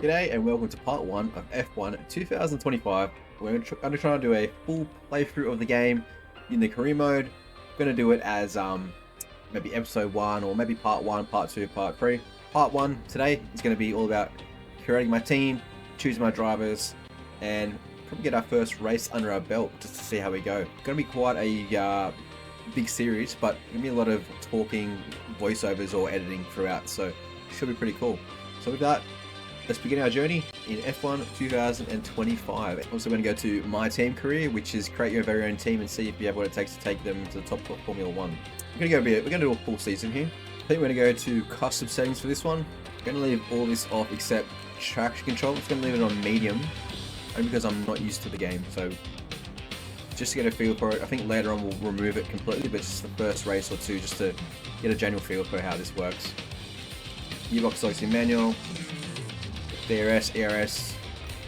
G'day and welcome to part 1 of F1 2025. We're going to try to do a full playthrough of the game in the career mode. We're going to do it as maybe episode 1 or maybe part 1, part 2, part 3. Part 1 today is going to be all about creating my team, choosing my drivers, and probably get our first race under our belt just to see how we go. It's going to be quite a big series, but going to be a lot of talking, voiceovers or editing throughout, so it should be pretty cool. So with that, let's begin our journey in F1 2025. Also going to go to my team career, which is create your very own team and see if you have what it takes to take them to the top of Formula 1. We're going to do a full season here. I think we're going to go to custom settings for this one. I'm going to leave all this off except traction control. I'm just going to leave it on medium, only because I'm not used to the game. So just to get a feel for it. I think later on we'll remove it completely, but just the first race or two just to get a general feel for how this works. Gearbox selects in manual. DRS, ERS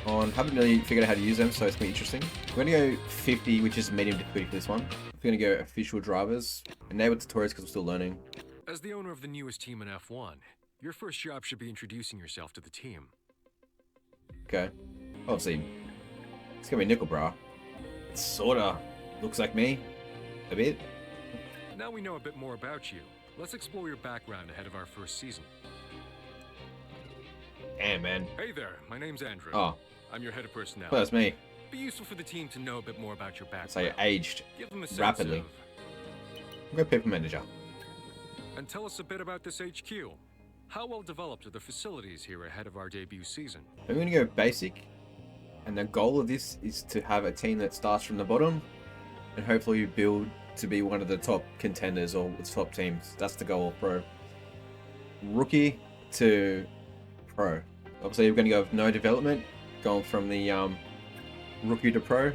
on. Haven't really figured out how to use them, so it's going to be interesting. We're going to go 50, which is medium difficulty for this one. We're going to go official drivers. Enable tutorials because we're still learning. As the owner of the newest team in F1, your first job should be introducing yourself to the team. Okay. Obviously, it's going to be Nickelbra. It sorta looks like me. A bit. Now we know a bit more about you. Let's explore your background ahead of our first season. Damn, man. Hey there, my name's Andrew. Oh. I'm your head of personnel. Well, that's me. Be useful for the team to know a bit more about your background. So I aged Give them a sense rapidly. of... I'm going to people manager. And tell us a bit about this HQ. How well developed are the facilities here ahead of our debut season? I'm going to go basic. And the goal of this is to have a team that starts from the bottom and hopefully build to be one of the top contenders or the top teams. That's the goal of pro. Rookie to pro. Obviously we're going to go with no development, going from the rookie to pro.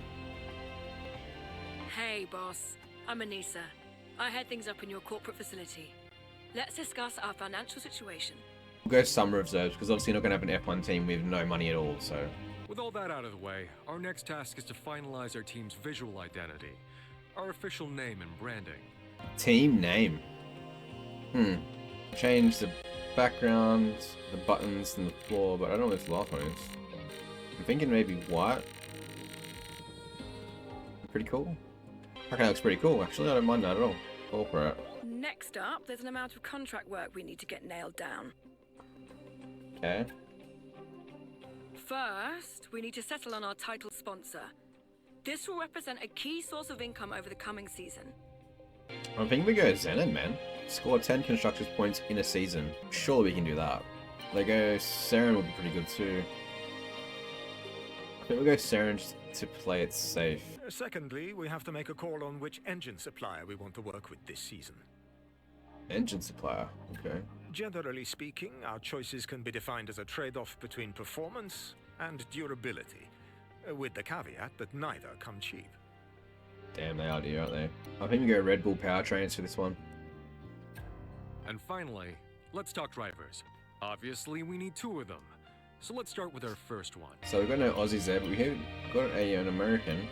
Hey boss, I'm Anissa. I head things up in your corporate facility. Let's discuss our financial situation. We'll go some reserves because obviously you're not going to have an F1 team with no money at all, so... With all that out of the way, our next task is to finalize our team's visual identity, our official name and branding. Team name. Change the background, the buttons, and the floor, but I don't know what this last one is. I'm thinking maybe white. Pretty cool. Okay, that looks pretty cool, actually. I don't mind that at all. All for it. Next up, there's an amount of contract work we need to get nailed down. Okay. First, we need to settle on our title sponsor. This will represent a key source of income over the coming season. I'm thinking we go Zenith, man. Score 10 constructors points in a season. Surely we can do that. Lego Saren would be pretty good too. I think we'll go Saren just to play it safe. Secondly, we have to make a call on which engine supplier we want to work with this season. Engine supplier, okay. Generally speaking, our choices can be defined as a trade-off between performance and durability, with the caveat that neither come cheap. Damn, they are dear, aren't they? I think we go Red Bull powertrains for this one. And finally, let's talk drivers. Obviously, we need two of them. So let's start with our first one. So we've got no Aussies there, but we have got an American.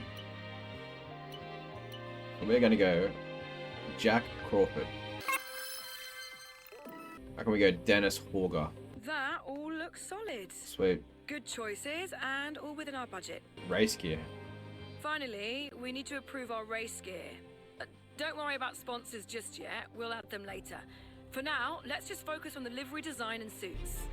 And we're going to go Jack Crawford. How can we go Dennis Horger? That all looks solid. Sweet. Good choices and all within our budget. Race gear. Finally, we need to approve our race gear. Don't worry about sponsors just yet. We'll add them later. For now, let's just focus on the livery design and suits.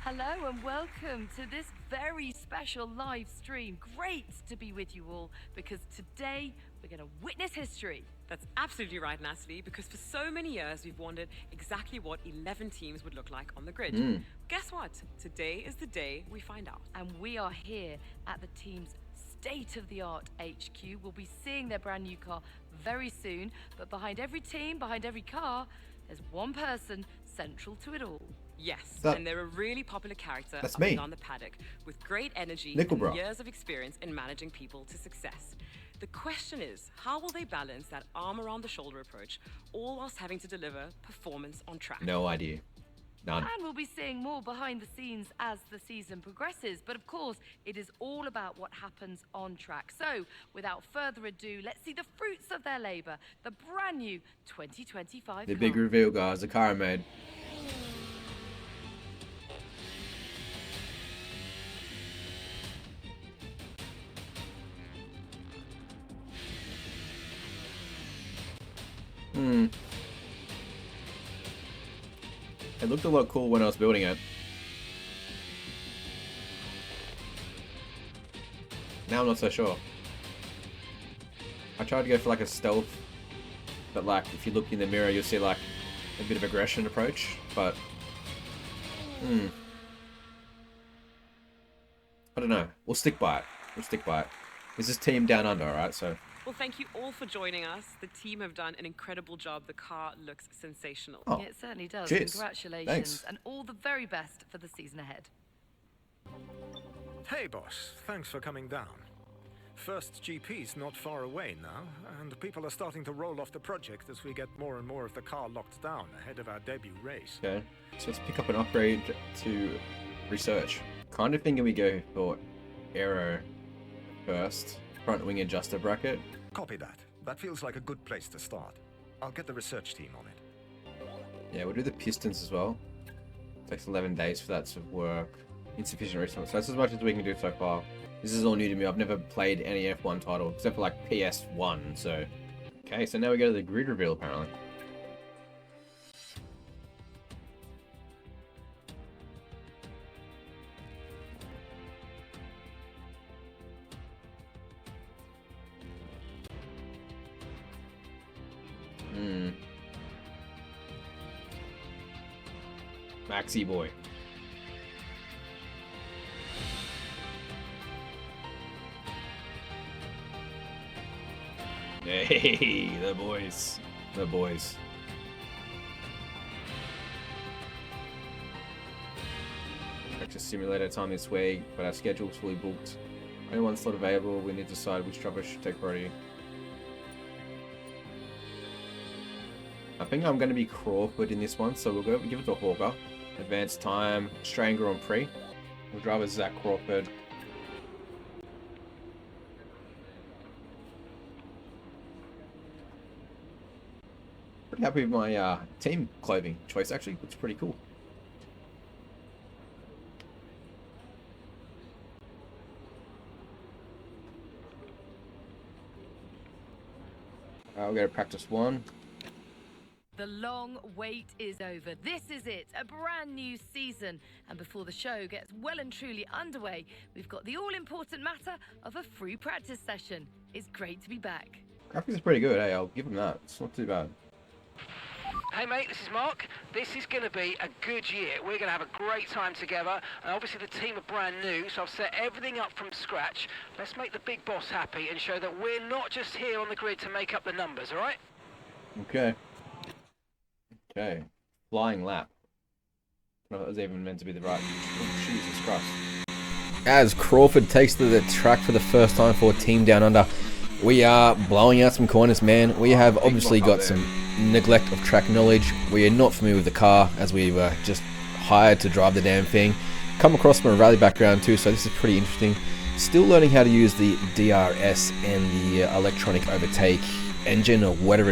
Hello and welcome to this very special live stream. Great to be with you all because today we're going to witness history. That's absolutely right, Natalie, because for so many years we've wondered exactly what 11 teams would look like on the grid. Guess what? Today is the day we find out. And we are here at the team's state-of-the-art HQ. We'll be seeing their brand new car very soon, but behind every team, behind every car, there's one person central to it all. Yes, That- and they're a really popular character That's up me. and down the paddock with great energy Nickelbra. and years of experience in managing people to success. The question is, how will they balance that arm around the shoulder approach, all whilst having to deliver performance on track? No idea. None. And we'll be seeing more behind the scenes as the season progresses. But of course, it is all about what happens on track. So, without further ado, let's see the fruits of their labor. The brand new 2025 The car. big reveal, guys. The car I made. It looked a lot cool when I was building it. Now I'm not so sure. I tried to go for like a stealth, but like if you look in the mirror you'll see like a bit of aggression approach, but I don't know. We'll stick by it. We'll stick by it. This is Team Down Under, alright? So Well, thank you all for joining us. The team have done an incredible job. The car looks sensational. oh, It certainly does. cheers. Congratulations. Thanks. And all the very best for the season ahead. Hey, boss. Thanks for coming down. First GP's not far away now, and people are starting to roll off the project as we get more and more of the car locked down ahead of our debut race. Okay, so let's pick up an upgrade to research. Kind of thinking we go for aero first. Front wing adjuster bracket. Copy that. That feels like a good place to start. I'll get the research team on it. Yeah, we'll do the pistons as well. Takes 11 days for that to work. Insufficient resources. So that's as much as we can do so far. This is all new to me. I've never played any F1 title except for like PS1. So, okay. So now we go to the grid reveal apparently. Maxi boy. Hey, the boys. The boys. Practice simulator time this week, but our schedule's fully booked. Only one slot available. We need to decide which driver should take priority. I think I'm going to be Crawford in this one, so we'll go give it to Hawker. Advanced time, Australian Grand Prix. The driver's Zach Crawford. Pretty happy with my team clothing choice, actually. Looks pretty cool. We'll go to practice one. The long wait is over. This is it, a brand new season. And before the show gets well and truly underway, we've got the all-important matter of a free practice session. It's great to be back. Graphics is pretty good, hey, I'll give them that. It's not too bad. Hey mate, this is Mark. This is going to be a good year. We're going to have a great time together, and obviously the team are brand new, so I've set everything up from scratch. Let's make the big boss happy and show that we're not just here on the grid to make up the numbers, alright? Okay. Okay. Flying lap. I don't know if that was even meant to be the right... Oh, Jesus Christ. As Crawford takes to the track for the first time for Team Down Under, we are blowing out some corners, man. We have obviously got some neglect of track knowledge. We are not familiar with the car, as we were just hired to drive the damn thing. Come across from a rally background too, so this is pretty interesting. Still learning how to use the DRS and the electronic overtake engine, or whatever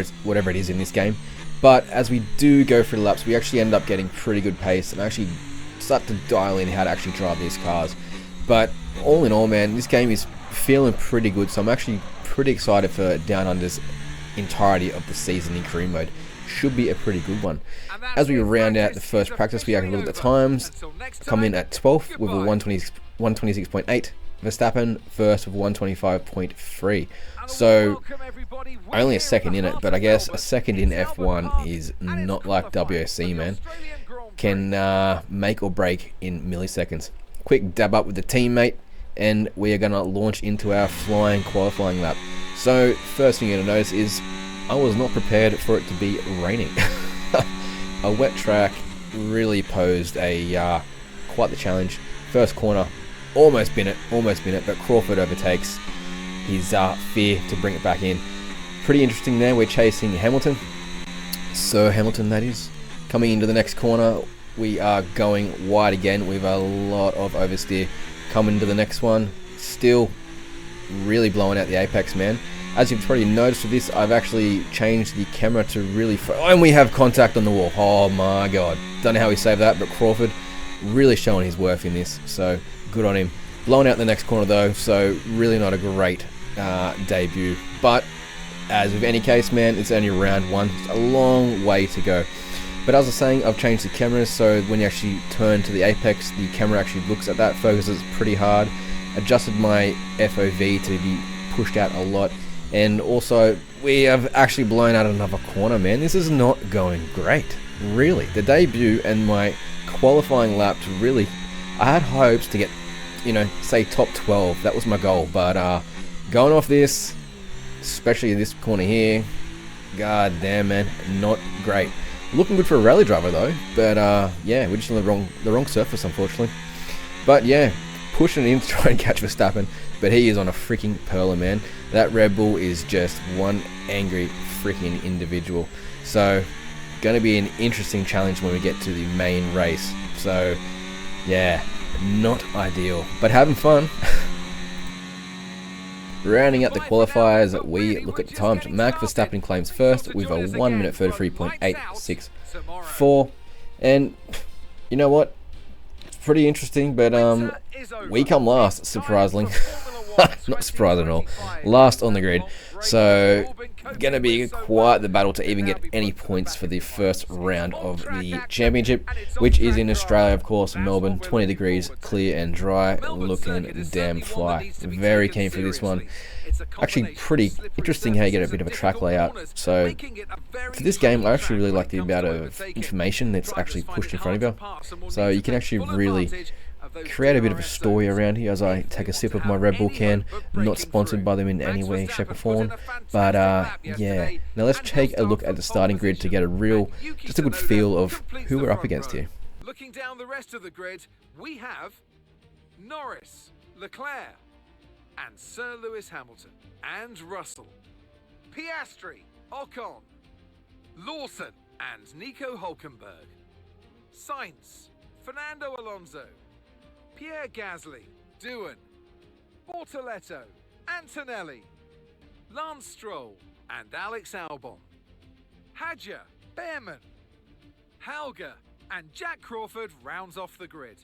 it is in this game. But as we do go through the laps, we actually end up getting pretty good pace and actually start to dial in how to actually drive these cars. But all in all, man, this game is feeling pretty good, so I'm actually pretty excited for Down Under's entirety of the season in career mode. Should be a pretty good one. As we round out the first practice, we have a look at the times. Come in at 12th with a 126.8. Verstappen first with 125.3. So only a second in it, but I guess a second in F1 is not like WRC, man. Can make or break in milliseconds. Quick dab up with the teammate, and we are going to launch into our flying qualifying lap. So first thing you're going to notice is I was not prepared for it to be raining. A wet track really posed a quite the challenge. First corner, almost bin it, but Crawford overtakes his fear to bring it back in. Pretty interesting there. We're chasing Hamilton. Sir Hamilton, that is. Coming into the next corner, we are going wide again with a lot of oversteer. Coming into the next one, still really blowing out the apex, man. As you've probably noticed with this, I've actually changed the camera to really... and we have contact on the wall. Oh my god. Don't know how he saved that, but Crawford really showing his worth in this. So, good on him. Blowing out the next corner though, so really not a great debut. But as with any case, man, it's only round 1. It's a long way to go. But as I was saying, I've changed the cameras, so when you actually turn to the apex, the camera actually looks at that, focuses pretty hard. Adjusted my FOV to be pushed out a lot, and also we have actually blown out another corner, man. This is not going great, really. The debut and my qualifying laps, really, I had hopes to get, you know, say top 12. That was my goal, but going off this, especially this corner here, god damn, man, not great. Looking good for a rally driver though, but yeah, we're just on the wrong surface, unfortunately. But yeah, pushing in to try and catch Verstappen, but he is on a freaking perler, man. That Red Bull is just one angry freaking individual. So, gonna be an interesting challenge when we get to the main race. So, yeah, not ideal, but having fun. Rounding out the qualifiers, we look at the times. Max Verstappen claims first with a 1 minute 33.864, and you know what? It's pretty interesting, but we come last, surprisingly. Not surprising at all. Last on the grid. So, gonna be quite the battle to even get any points for the first round of the championship, which is in Australia, of course, Melbourne. 20 degrees, clear and dry, looking damn fly. Very keen for this one. Actually, pretty interesting how you get a bit of a track layout. So, for this game, I actually really like the amount of information that's actually pushed in front of you. So, you can actually really create a bit of a story around here as I take a sip of my Red Bull can. Not sponsored by them in any way, shape or form, but yeah. Now let's take a look at the starting grid to get a real, just a good feel of who we're up against here. Looking down the rest of the grid, we have Norris, Leclerc, and Sir Lewis Hamilton, and Russell, Piastri, Ocon, Lawson, and Nico Hülkenberg, Sainz, Fernando Alonso, Pierre Gasly, Doohan, Bortoletto, Antonelli, Lance Stroll, and Alex Albon, Hadja, Behrman, Halger, and Jack Crawford rounds off the grid.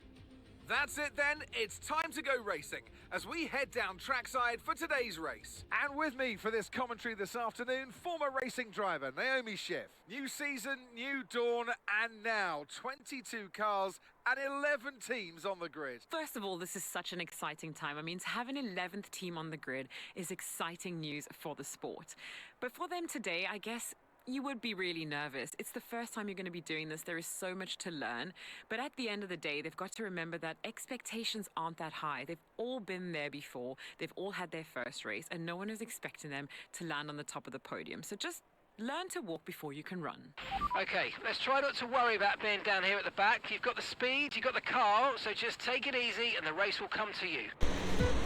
That's it then, it's time to go racing as we head down trackside for today's race. And with me for this commentary this afternoon, former racing driver Naomi Schiff. New season, new dawn, and now 22 cars and 11 teams on the grid. First of all, this is such an exciting time. I mean, to have an 11th team on the grid is exciting news for the sport. But for them today, I guess you would be really nervous. It's the first time you're going to be doing this. There is so much to learn. But at the end of the day, they've got to remember that expectations aren't that high. They've all been there before. They've all had their first race, and no one is expecting them to land on the top of the podium. So just learn to walk before you can run. Okay, let's try not to worry about being down here at the back. You've got the speed, you've got the car, so just take it easy and the race will come to you.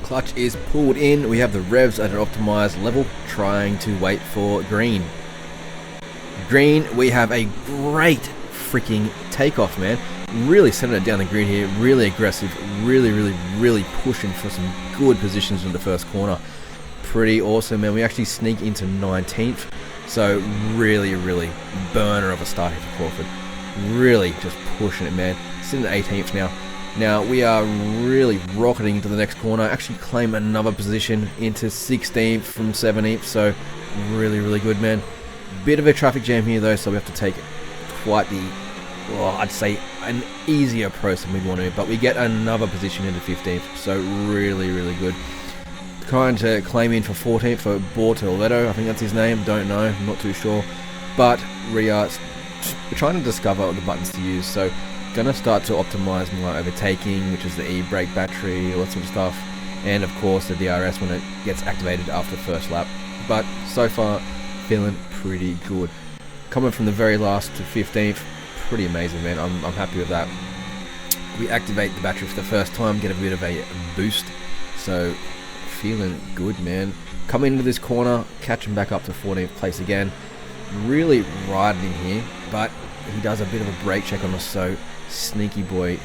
Clutch is pulled in. We have the revs at an optimized level, trying to wait for green. Green, we have a great freaking takeoff, man. Really setting it down the grid here, really aggressive, really pushing for some good positions in the first corner. Pretty awesome, man. We actually sneak into 19th, so really burner of a start here for Crawford. Really just pushing it, man. Sitting at 18th now. Now we are really rocketing to the next corner. Actually claim another position into 16th from 17th, so really good, man. Bit of a traffic jam here though, so we have to take quite the, well, I'd say an easier approach than we want to, but we get another position into 15th, so really good. Trying to claim in for 14th for Bortoletto, I think that's his name, don't know, I'm not too sure, but we're trying to discover the buttons to use, so gonna start to optimize my overtaking, which is the e-brake battery, all that sort of stuff, and of course the DRS when it gets activated after the first lap. But so far, feeling pretty good. Coming from the very last to 15th, pretty amazing, man. I'm happy with that. We activate the battery for the first time, get a bit of a boost, so feeling good, man. Coming into this corner, catching back up to 14th place again. Really riding in here, but he does a bit of a brake check on us, so sneaky boy,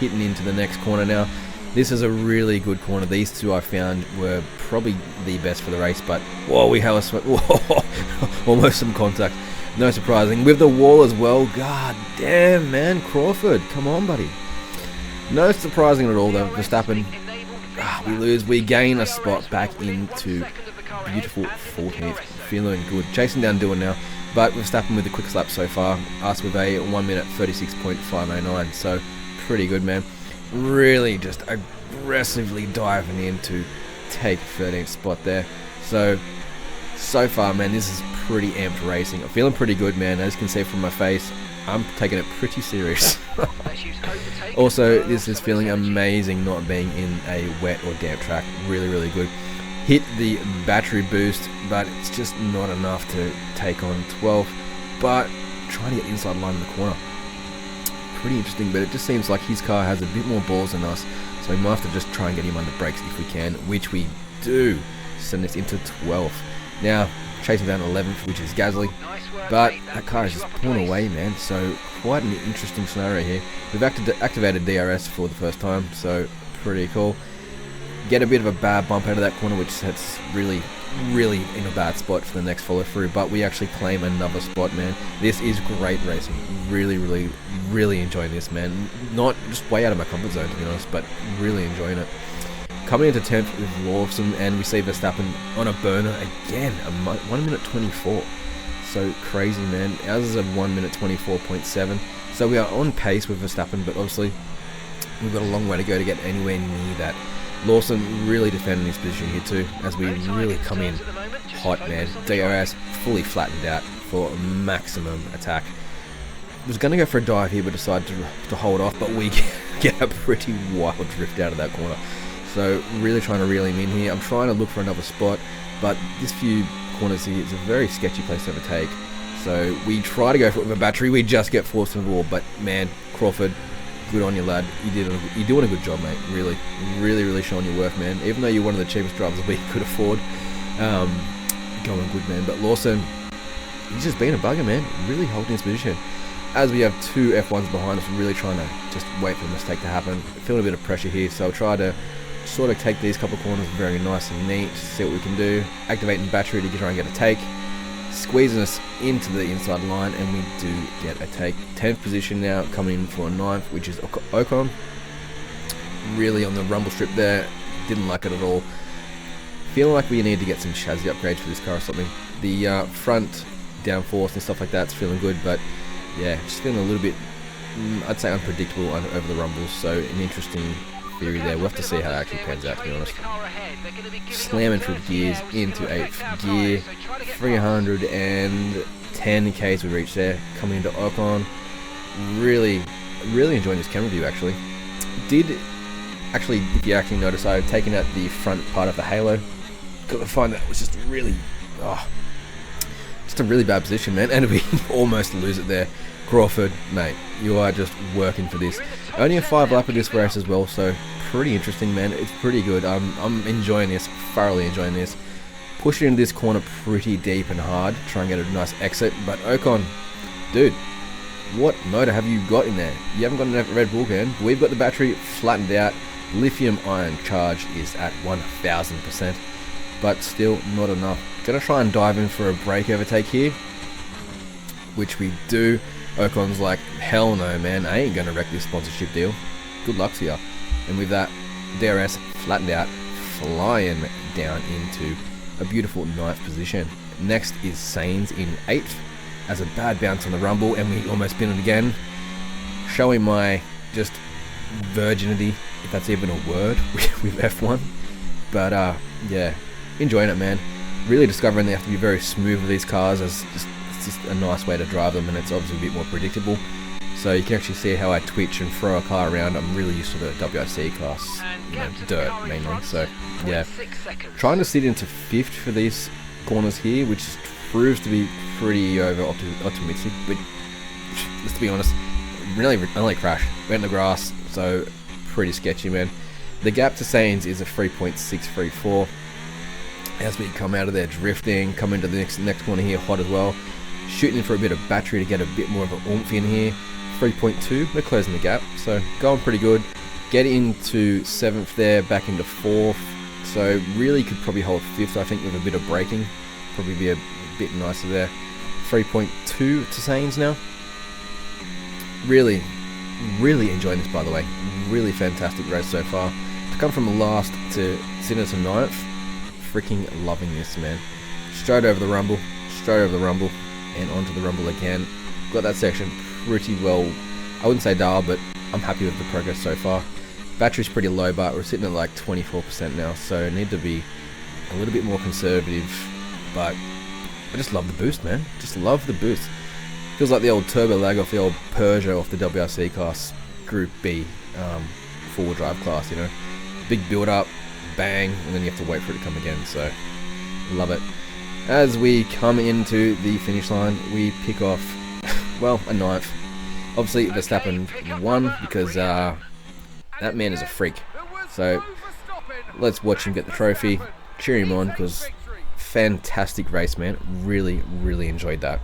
hitting into the next corner now. This is a really good corner. These two I found were probably the best for the race, but whoa, we have almost some contact. No surprising. With the wall as well. God damn, man. Crawford, come on, buddy. No surprising at all, though. Verstappen, we lose. We gain a spot back into beautiful 14th. Feeling good. Chasing down Dillon now, but Verstappen with the quickest lap so far. Us with a 1 minute 36.509. So pretty good, man. Really just aggressively diving in to take 13th spot there. So far, man, this is pretty amped racing. I'm feeling pretty good, man. As you can see from my face, I'm taking it pretty serious. Also, this is feeling amazing not being in a wet or damp track. Really, really good. Hit the battery boost, but it's just not enough to take on 12. But trying to get inside line in the corner. Pretty interesting, but it just seems like his car has a bit more balls than us. So we might have to just try and get him under brakes if we can, which we do. Send this into 12th. Now, chasing down 11th, which is Gasly. But that car is just pulling away, man. So quite an interesting scenario here. We've activated DRS for the first time, so pretty cool. Get a bit of a bad bump out of that corner, which sets really in a bad spot for the next follow through. But we actually claim another spot, man. This is great racing. Really enjoying this, man. Not just way out of my comfort zone, to be honest, but really enjoying it. Coming into 10th with Lawson, and we see Verstappen on a burner again, 1 minute 24. So crazy, man. Ours is a 1 minute 24.7. So we are on pace with Verstappen, but obviously we've got a long way to go to get anywhere near that. Lawson really defending his position here too, as we really come in hot, man. DRS fully flattened out for maximum attack. Was going to go for a dive here, but decided to hold off, but we get a pretty wild drift out of that corner. So really trying to reel him in here. I'm trying to look for another spot, but this few corners here is a very sketchy place to overtake. So we try to go for it with a battery, we just get forced into the wall. But man, Crawford, good on you, lad. You're doing a good job, mate. Really showing your worth, man. Even though you're one of the cheapest drivers we could afford, going good, man. But Lawson, he's just being a bugger, man. Really holding his position. As we have two F1s behind us, we're really trying to just wait for the mistake to happen. Feeling a bit of pressure here, so I'll try to sort of take these couple corners very nice and neat, see what we can do. Activating battery to try and get a take. Squeezing us into the inside line, and we do get a take. 10th position now, coming in for a 9th, which is Ocon. Really on the rumble strip there, didn't like it at all. Feeling like we need to get some chassis upgrades for this car or something. The front downforce and stuff like that's feeling good, but yeah, just feeling a little bit, I'd say, unpredictable over the rumbles. So an interesting theory there. We'll have to see how it actually pans out, to be honest. Slamming through the gears into 8th gear. 310 k's we reached there. Coming into Ocon. Really enjoying this camera view, actually. If you actually notice, I've taken out the front part of the halo. Got to find that it was just really, just a really bad position, man. And we almost lose it there. Crawford, mate, you are just working for this. Only a 5 lap of this race as well, so pretty interesting, man. It's pretty good. I'm enjoying this, thoroughly enjoying this. Pushing into this corner pretty deep and hard, try and get a nice exit. But Ocon, dude, what motor have you got in there? You haven't got enough Red Bull, man. We've got the battery flattened out. Lithium ion charge is at 1000%, but still not enough. Gonna try and dive in for a brake overtake here, which we do. Ocon's like, hell no, man, I ain't gonna wreck this sponsorship deal. Good luck to ya. And with that, DRS flattened out, flying down into a beautiful 9th position. Next is Sainz in 8th, as a bad bounce on the rumble, and we almost spin it again. Showing my just virginity, if that's even a word, with F1. But yeah, enjoying it, man. Really discovering they have to be very smooth with these cars, as it's just a nice way to drive them, and it's obviously a bit more predictable. So you can actually see how I twitch and throw a car around. I'm really used to the WRC class, dirt mainly. So yeah, trying to sit into 5th for these corners here, which proves to be pretty optimistic. But let's be honest, really only crashed, went in the grass, so pretty sketchy, man. The gap to Sainz is a 3.634. As we come out of there drifting, come into the next corner here hot as well. Shooting in for a bit of battery to get a bit more of an oomph in here. 3.2, we're closing the gap, so going pretty good. Get into 7th there, back into 4th. So really could probably hold 5th, I think, with a bit of braking. Probably be a bit nicer there. 3.2 to Sainz now. Really enjoying this, by the way. Really fantastic race so far. To come from last to sit into 9th, freaking loving this, man. Straight over the rumble, and onto the rumble again. Got that section pretty well, I wouldn't say dialed, but I'm happy with the progress so far. Battery's pretty low, but we're sitting at like 24% now, so need to be a little bit more conservative, but I just love the boost, man. Just love the boost. Feels like the old turbo lag off the old Peugeot off the WRC class, Group B, four-wheel drive class, you know. Big build up, bang, and then you have to wait for it to come again, so love it. As we come into the finish line, we pick off, well, a ninth. Obviously, Verstappen won because that man is a freak. So let's watch him get the trophy, cheer him on, because fantastic race, man. Really, really enjoyed that.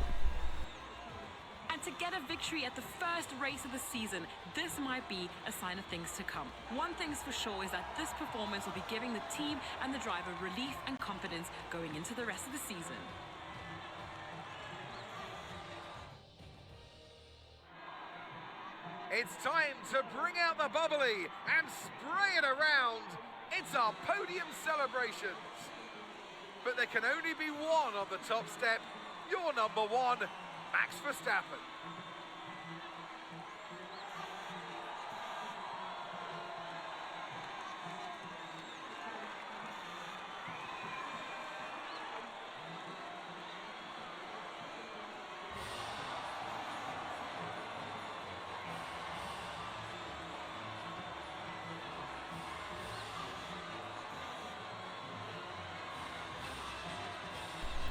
And to get a victory at the first race of the season, this might be a sign of things to come. One thing's for sure is that this performance will be giving the team and the driver relief and confidence going into the rest of the season. It's time to bring out the bubbly and spray it around. It's our podium celebrations. But there can only be one on the top step. Your number one, Max Verstappen.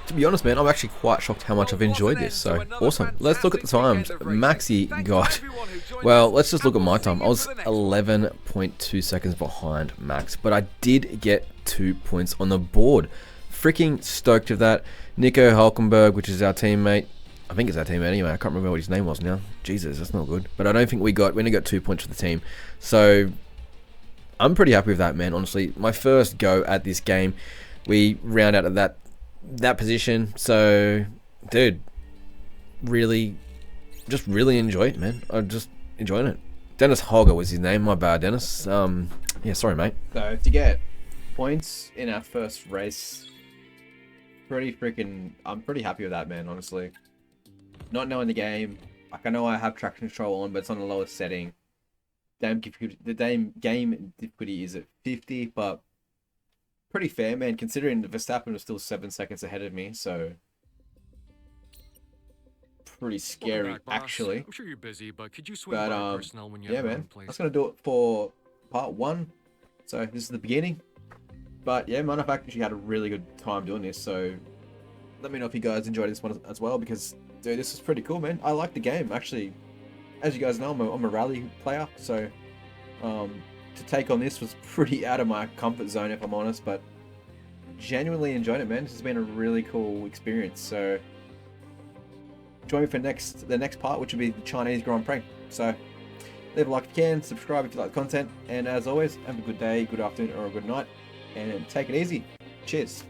To be honest, man, I'm actually quite shocked how much I've enjoyed this, so awesome. Let's look at the times. Maxi got, well, let's just look at my time. I was 11.2 seconds behind Max, but I did get 2 points on the board. Freaking stoked of that. Nico Hulkenberg, which is our teammate, I think it's our teammate anyway, I can't remember what his name was now. Jesus, that's not good. But I don't think we only got 2 points for the team. So I'm pretty happy with that, man, honestly. My first go at this game, we round out of that position, so dude, really enjoy it, man. I'm just enjoying it. Dennis Holger was his name, my bad, Dennis. Yeah, sorry, mate. So to get points in our first race, I'm pretty happy with that, man, honestly. Not knowing the game, like, I know I have traction control on, but it's on the lowest setting. The game difficulty is at 50, but pretty fair, man, considering Verstappen was still 7 seconds ahead of me, so pretty scary, actually. I'm sure you're busy, but could you swing by personnel when you yeah, have man, room, please? that's gonna do it for part 1. So this is the beginning, but yeah, man, I've actually had a really good time doing this. So let me know if you guys enjoyed this one as well, because dude, this is pretty cool, man. I like the game, actually. As you guys know, I'm a rally player, so to take on this was pretty out of my comfort zone, if I'm honest, but genuinely enjoyed it, man. This has been a really cool experience. So join me for the next part, which will be the Chinese Grand Prix. So leave a like if you can, subscribe if you like the content, and as always, have a good day, good afternoon, or a good night, and take it easy. Cheers.